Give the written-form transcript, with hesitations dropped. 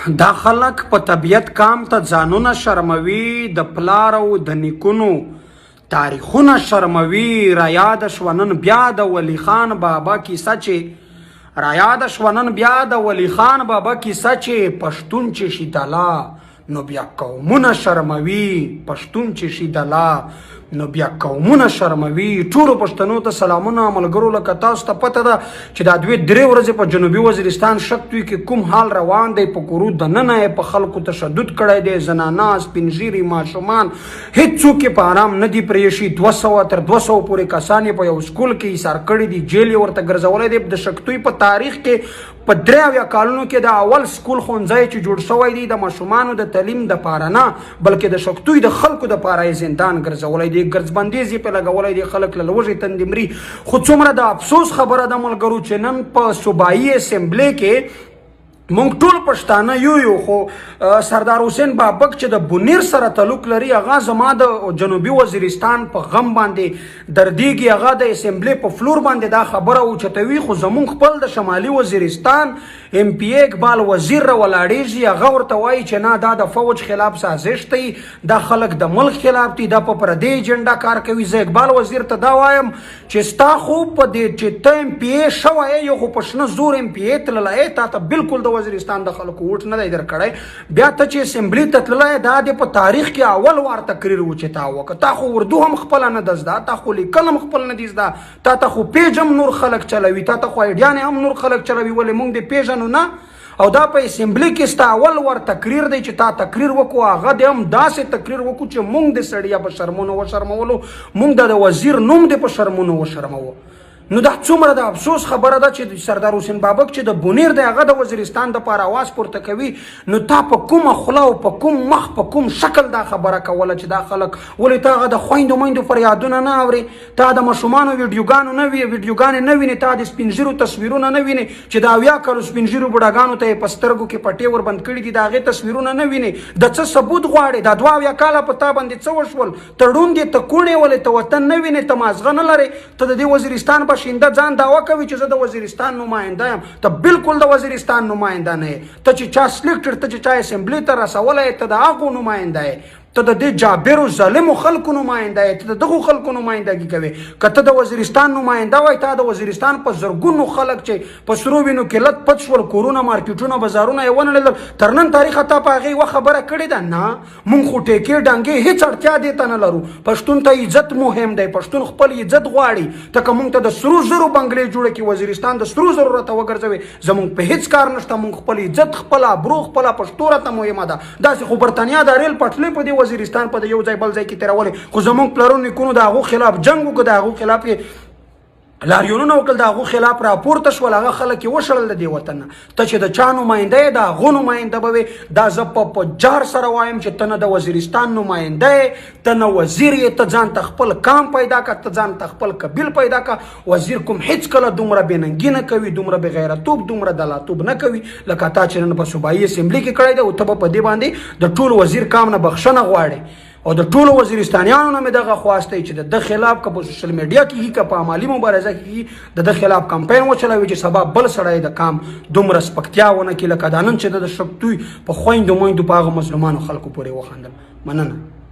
دا خلک په طبیعت کام ته ځانونه شرموي، د پلار او د نیکونو تاریخونه شرموي. رایاد شونن بیا د ولی خان بابا کیسه چې رایاد شونن بیا د ولی خان بابا کیسه چې پښتون چې شي دلا نو بیا قومونه شرموي. پښتون چې شي دلا نو بیا قومونه شرموي. ټولو پښتنو ته سلامونه. ملګرو لکه تاسو ته پته ده چې دا 2-3 ورځې په جنوبي وزیرستان شکتوي کې کوم حال روان دی. په کورو دننه په خلکو تشدد کړی دی. زنانه، سپین ږیري، ماشومان هیڅوک په آرام نه دي پرېښي. 200 تر 200 پورې کسان په یو سکول کې ایثار کړي دي. جیل یې ورته ګرځولی دی. د شکتوي په تاریخ کې په 83 کالونو کې د اول سکول ښوونځی چې جوړ شوی دی د ماشومانو د تعلیم دپاره نه بلکې د شکتوي د خلکو دپاره یې زندان ګرځولی دی. ګرځبندیز یې پرې لګولی دی. خلک له لوږې تندې مري. خو څومره د افسوس خبره ده ملګرو چې نن په صوبایي اسمبلی کې مونږ ټول پښتانه یو خو سردار حسین بابک چې د بونیر سره تعلق لري هغه زما د جنوبي وزیرستان په غم باندې دردیږي. هغه د اسمبلی په فلور باندې دا خبره اوچتوي. خو زمونږ خپل د شمالي وزیرستان ایم پی اقبال وزیر راولاړیږي. هغه ورته وایي چې نه دا د فوج خلاف سازش دی، دا خلک د ملک خلاف دي، دا په پردی ایجنډا کار کوي. زه اقبال وزیر ته دا وایم چې ستا خو په دې چې ته ایم پی ای شوی یو خو په شنه زور ایم پی ای تللی تا ته بالکل د وزیرستان د خلکو ووټ نه دی درکړی. بیا ته چې اسمبلی ته تللی دا د په تاریخ کې اول وار تقریر و چې تا وکړه. تا خو اردو هم خپله نه ده زده، تا خو لیکل هم خپل نه دي زده، تا ته خو پیج هم نور خلک چلوي، تا ته خو ایډیانې هم نور خلک چلوي. ولې موږ دې پیژنو نه؟ او دا په اسمبلی کې ستا اول ور تقریر دی چې تا تقریر وکړو. هغه دې هم داسې تقریر وکړو چې موږ د سړیا په شرمونو وشرمولو، موږ د وزیر نوم دې په شرمونو وشرمولو. نو دا څومره د افسوس خبره ده چې سردار حسین بابک چې د بونیر دی هغه د وزیرستان دپاره اواز پورته کوي. نو تا په کومه خوله او په کوم مخ په کوم شکل دا خبره کوله چې دا خلک ولې تا هغه د خویندو میندو فریادونه نه اوري، تا د ماشومانو ویډیوګانې نه وینې، تا د سپین ږیرو تصویرونه نه وینې چې د 80 کالو سپین ږیرو بوډاګانو ته یې په سترګو کې پټې ور بند کړي دي، د هغې تصویرونه نه وینې. د څه ثبوت غواړې؟ دا 82 کاله په تا باندې څه وشول؟ ته ړوند یې، ته کوڼ یې، ولې ته وطن نه وینې، ته مازغه نه لرې، ته د دې وزیرستان باشنده ځان دعوه کوي چې زه د وزیرستان نماینده یم. ته بالکل د وزیرستان نماینده نه یې. ته چې چا سلیکټډ، ته چې چا اسمبلی ته رسولی، ته د هغو نماینده یې. ته د دې جابرو ظالمو خلکو نماینده یې. ته د دغو خلکو نمایندګي کوې. که ته د وزیرستان نماینده وای، تا د وزیرستان په زرګونو خلک چې په سرو وینو کې لت پت شول، کورونه، مارکیټونه، بازارونه یې ونړېدل، تر نن تاریخه تا په هغې یوه خبره کړې ده؟ نه. مونږ خو ټیکې ډانګې هېڅ اړتیا دې ته نه لرو. پښتون ته عزت مهم دی، پښتون خپل عزت غواړي. ته که مونږ ته د سرو زرو بنګلې جوړه کړي، وزیرستان د سرو زرو راته وګرځوي، زمونږ په هېڅ کار نشته. مونږ خپل عزت، خپل ابرو، خپله پښتو راته مهمه ده. داسې خو برتانیا د ریل پټلۍ په دې وزیرستان په یو ځای بل ځای کې تېرولې. خو زمونږ پلرونو نیکونو د هغو خلاف جنګ وکړه، د هغو خلاف یې لاریونونه وکړل، د هغو خلاف راپورته شول، هغه خلک یې وشړل د دې وطن نه. ته چې د چا نماینده یې، د هغو نماینده به وې. دا زه په جار سره وایم چې ته نه د وزیرستان نماینده یې، ته نه وزیر یې. ته ځان ته خپل کام پیدا کړه، ته ځان ته خپل قبیل پیدا کړه. وزیر کوم هېڅ کله دومره بېننګي نه کوي، دومره بېغیرتوب، دومره دلاتوب نه کوي لکه تا چې نن په صوبایي اسمبلي کې کړی دی. او ته به په دې باندې د ټول وزیر کام نه بخښنه غواړې. او د ټولو وزیرستانیانو نه مې دغه خواست دی چې د ده خلاف که په سوشل میډیا کې که په عملي مبارزه کې د ده خلاف کمپین وچلوي چې سبا بل سړی د کام دومره سپکتیا ونه کړي لکه دا نن چې د شکتوي په خویندو میندو په هغه مظلومانو خلکو پورې وخندل. مننه.